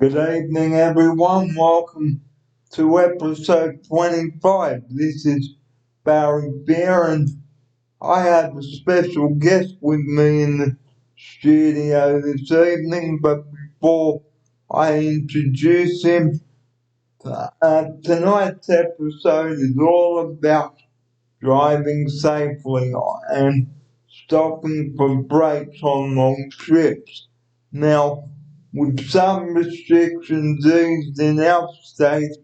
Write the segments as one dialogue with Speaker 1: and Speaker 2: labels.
Speaker 1: Good evening, everyone. Welcome to episode 25. This is Barry Beer, and I have a special guest with me in the studio this evening. But before I introduce him, tonight's episode is all about driving safely and stopping for breaks on long trips. Now, with some restrictions eased in our state,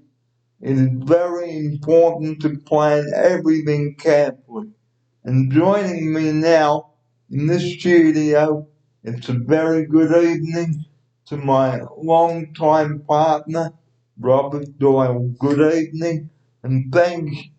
Speaker 1: it is very important to plan everything carefully. And joining me now in the studio, it's a very good evening to my long-time partner, Robert Doyle. Good evening, and thank,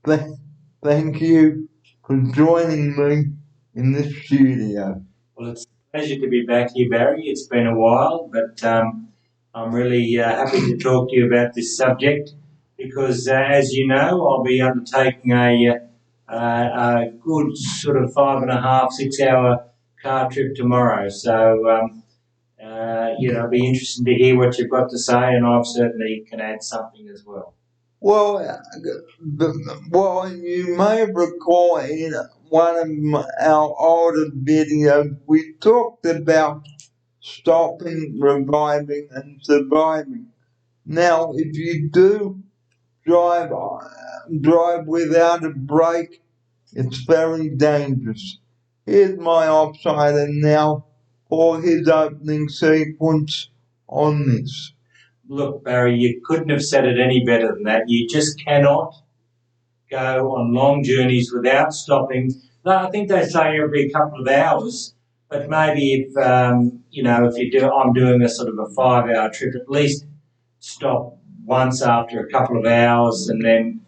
Speaker 1: thank you for joining me in the studio.
Speaker 2: Well, it's a pleasure to be back here, Barry. It's been a while, but I'm really happy to talk to you about this subject because, as you know, I'll be undertaking a good sort of 5.5, 6 hour car trip tomorrow. So, it'll be interesting to hear what you've got to say, and I certainly can add something as well.
Speaker 1: Well, you may recall in one of our older videos, we talked about stopping, reviving, and surviving. Now, if you do drive without a brake, it's very dangerous. Here's my offsider now for his opening sequence on this.
Speaker 2: Look, Barry, you couldn't have said it any better than that. You just cannot go on long journeys without stopping. I think they say every couple of hours, but maybe if I'm doing a sort of a 5 hour trip, at least stop once after a couple of hours, and then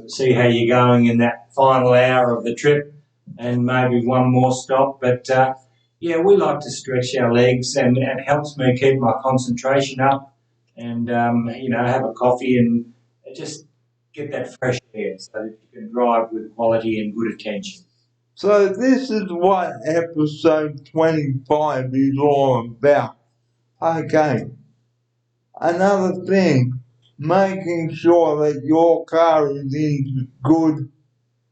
Speaker 2: see how you're going in that final hour of the trip, and maybe one more stop. But we like to stretch our legs, and it helps me keep my concentration up, and have a coffee and just get that fresh air so that you can drive with quality and good attention.
Speaker 1: So this is what episode 25 is all about. Okay, another thing, making sure that your car is in good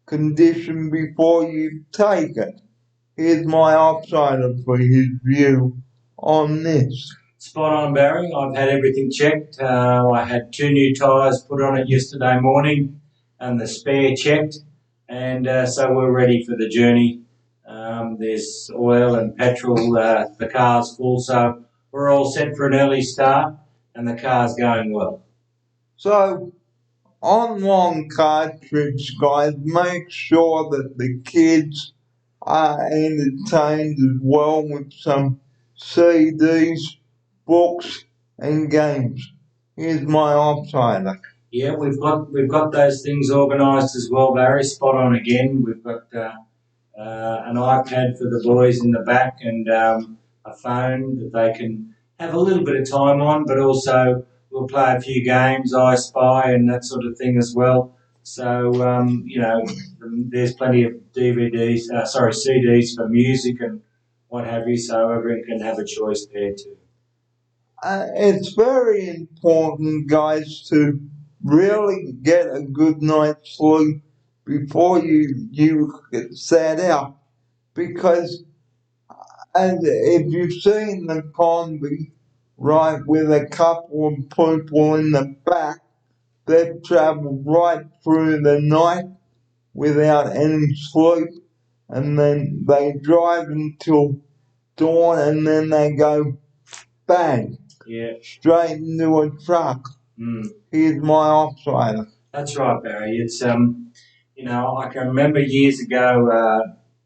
Speaker 1: condition before you take it. Here's my outsider for his view on this.
Speaker 2: Spot on, Barry. I've had everything checked. I had 2 new tyres put on it yesterday morning and the spare checked, and so we're ready for the journey. There's oil and petrol, the car's full, so we're all set for an early start, and the car's going well.
Speaker 1: So, on long car trips, guys, make sure that the kids are entertained as well with some CDs, books, and games. Here's my outsider.
Speaker 2: Yeah, we've got those things organised as well, Barry. Spot on again. We've got an iPad for the boys in the back, and a phone that they can have a little bit of time on, but also we'll play a few games, I Spy, and that sort of thing as well. So there's plenty of CDs for music and what have you. So everyone can have a choice there too.
Speaker 1: It's very important, guys, to really get a good night's sleep before you set out, because and if you've seen the combi, right, with a couple of people in the back, they've travelled right through the night without any sleep, and then they drive until dawn, and then they go bang, straight into a truck. Here's my offsider.
Speaker 2: That's right, Barry. It's I can remember years ago.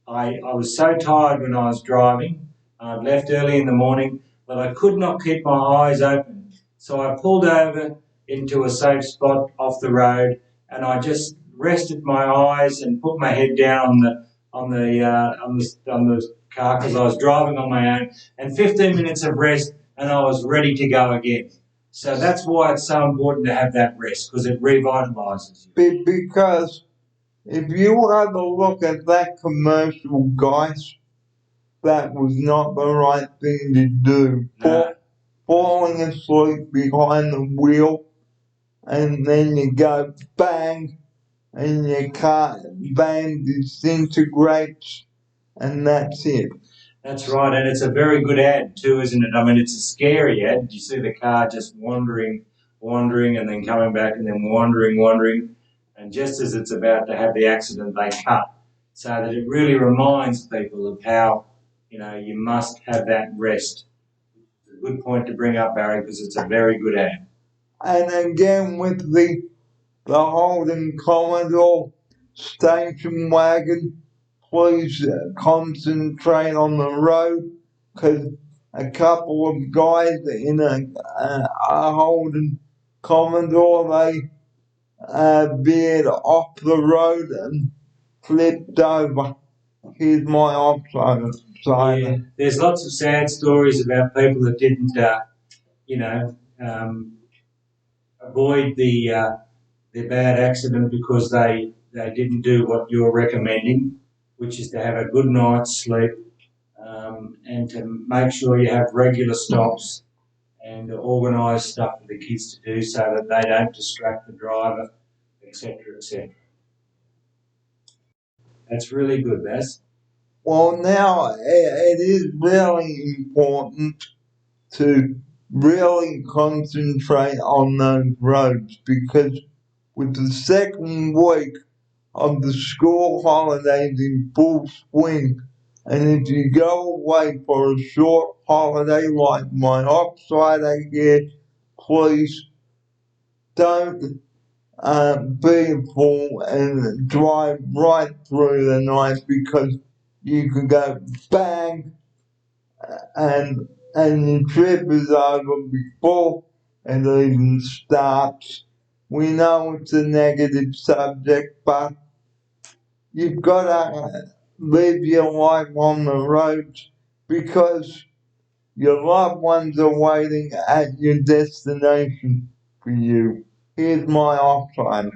Speaker 2: I was so tired when I was driving. I'd left early in the morning, but I could not keep my eyes open. So I pulled over into a safe spot off the road, and I just rested my eyes and put my head down on the car because I was driving on my own. And 15 minutes of rest, and I was ready to go again. So that's why it's so important to have that rest, because it revitalises you.
Speaker 1: Because if you have a look at that commercial, guys, that was not the right thing to do.
Speaker 2: No.
Speaker 1: falling asleep behind the wheel, and then you go bang, and your car van disintegrates, and that's it.
Speaker 2: That's right, and it's a very good ad too, isn't it? I mean, it's a scary ad. You see the car just wandering, and then coming back, and then wandering, and just as it's about to have the accident, they cut. So that it really reminds people of how, you must have that rest. It's a good point to bring up, Barry, because it's a very good ad.
Speaker 1: And again with the Holden Commodore station wagon, please concentrate on the road, because a couple of guys in a Holden Commodore, they veered off the road and flipped over. Here's my option.
Speaker 2: Yeah, there's lots of sad stories about people that didn't, avoid the bad accident because they didn't do what you're recommending, which is to have a good night's sleep, and to make sure you have regular stops and to organise stuff for the kids to do so that they don't distract the driver, etc., etc. That's really good, Baz.
Speaker 1: Well, now it is really important to really concentrate on those roads, because with the second week of the school holidays in full swing, and if you go away for a short holiday like my off-Friday here, please don't be a fool and drive right through the night, because you could go bang and the trip is over before it even starts. We know it's a negative subject, but you've got to live your life on the roads, because your loved ones are waiting at your destination for you. Here's my offline.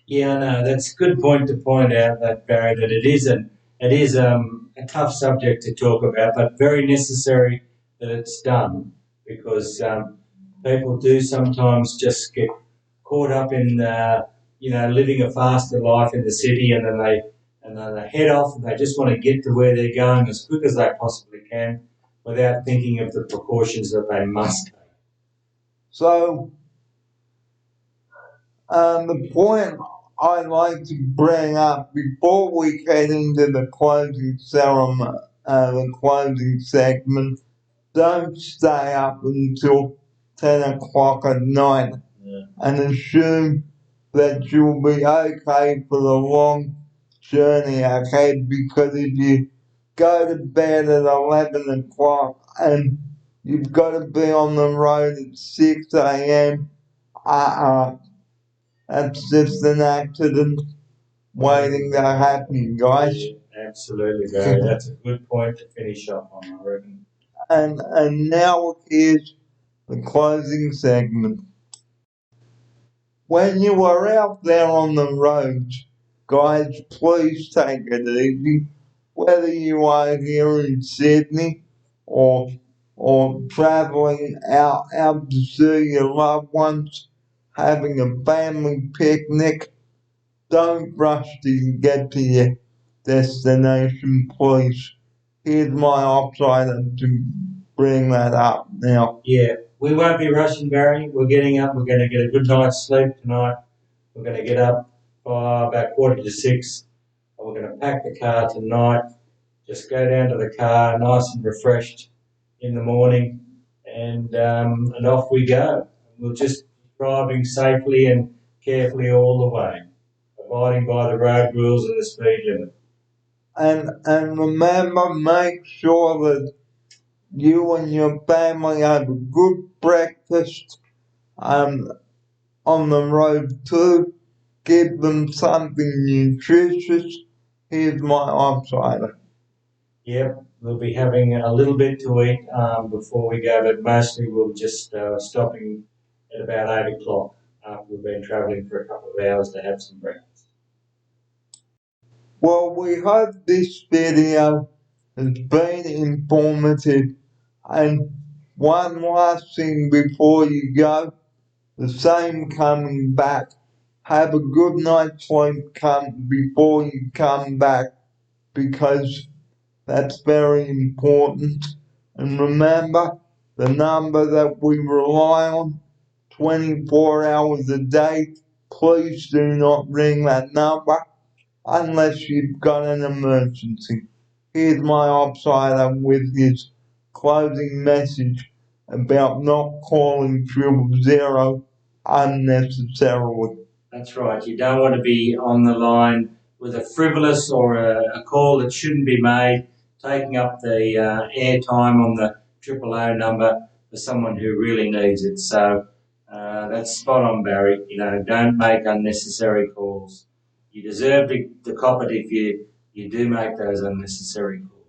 Speaker 2: Yeah, no, that's a good point to point out that, Barry, that it is a tough subject to talk about, but very necessary that it's done, because people do sometimes just get caught up in living a faster life in the city, and then they head off and they just want to get to where they're going as quick as they possibly can, without thinking of the precautions that they must take.
Speaker 1: So, the point I'd like to bring up before we get into the closing ceremony, the closing segment, don't stay up until 10 o'clock at night and assume that you'll be okay for the long journey ahead, because if you go to bed at 11 o'clock and you've got to be on the road at 6 a.m., that's just an accident waiting to happen, guys.
Speaker 2: Yeah, absolutely, Barry. That's a good point to finish off on, I reckon.
Speaker 1: And now here's the closing segment. When you are out there on the roads, guys, please take it easy. Whether you are here in Sydney or travelling out to see your loved ones, having a family picnic, don't rush to get to your destination, please. Here's my offside to bring that up now.
Speaker 2: Yeah, we won't be rushing, Barry. We're getting up. We're going to get a good night's sleep tonight. We're going to get up by about 5:45. And we're going to pack the car tonight. Just go down to the car, nice and refreshed in the morning, and off we go. We'll just be driving safely and carefully all the way, abiding by the road rules and the speed limit.
Speaker 1: And remember, make sure that you and your family have a good breakfast on the road too. Give them something nutritious. Here's my offsider.
Speaker 2: Yep, we'll be having a little bit to eat before we go, but mostly we'll just stopping at about 8 o'clock after we've been travelling for a couple of hours to have some breakfast.
Speaker 1: Well, we hope this video has been informative, and one last thing before you go, the same coming back. Have a good night's sleep before you come back, because that's very important. And remember, the number that we rely on 24 hours a day, please do not ring that number unless you've got an emergency. Here's my opsider with his closing message about not calling 000 unnecessarily.
Speaker 2: That's right. You don't want to be on the line with a frivolous or a call that shouldn't be made, taking up the airtime on the 000 number for someone who really needs it. So that's spot on, Barry. You know, don't make unnecessary calls. You deserve to cop it if you do make those unnecessary calls.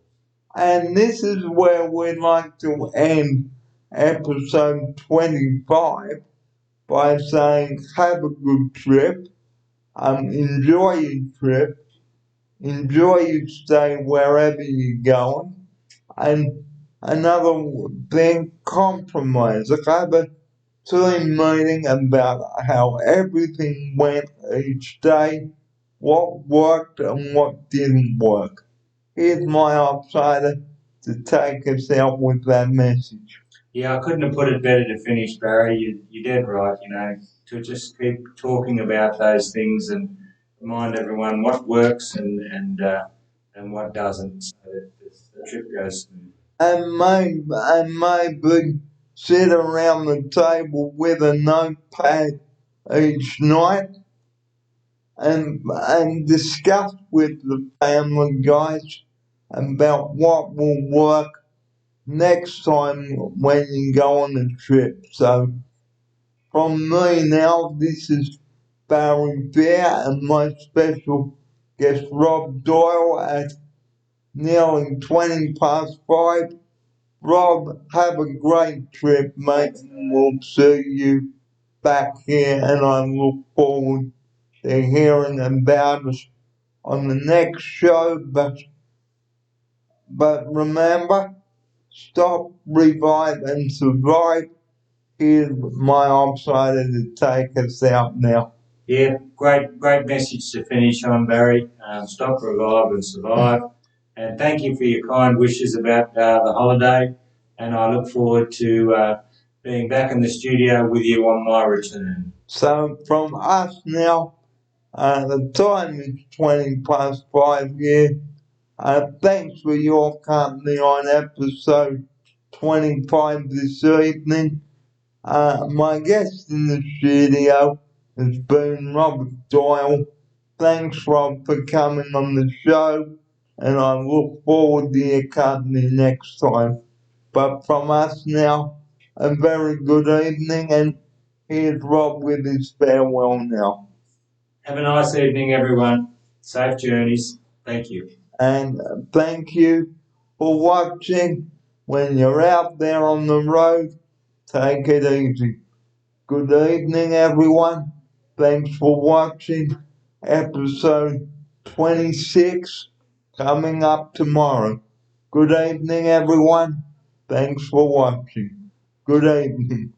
Speaker 1: And this is where we'd like to end episode 25 by saying have a good trip, enjoy your trip, enjoy your stay wherever you're going, and another thing, compromise. Like have a team meeting about how everything went each day, what worked and what didn't work. Here's my outsider to take us out with that message.
Speaker 2: Yeah, I couldn't have put it better to finish, Barry. You're dead right, you know, to just keep talking about those things and remind everyone what works and what doesn't, so that the trip goes smooth.
Speaker 1: And maybe sit around the table with a notepad each night and discuss with the family guys about what will work next time when you go on a trip. So from me now, this is Barry Bear and my special guest Rob Doyle at nearly 5:20. Rob, have a great trip, mate, and we'll see you back here, and I look forward to hearing about us on the next show. But remember, stop, revive, and survive. Here's my outsider to take us out now.
Speaker 2: Yeah, great message to finish on, Barry. Stop, revive, and survive. And thank you for your kind wishes about the holiday. And I look forward to being back in the studio with you on my return.
Speaker 1: So from us now, the time is 5:20 here. Thanks for your company on episode 25 this evening. My guest in the studio has been Robert Doyle. Thanks, Rob, for coming on the show, and I look forward to your company next time. But from us now, a very good evening, and here's Rob with his farewell now.
Speaker 2: Have a nice evening, everyone. Safe journeys. Thank you.
Speaker 1: And thank you for watching. When you're out there on the road, take it easy. Good evening, everyone. Thanks for watching episode 26 coming up tomorrow. Good evening, everyone. Thanks for watching. Good evening.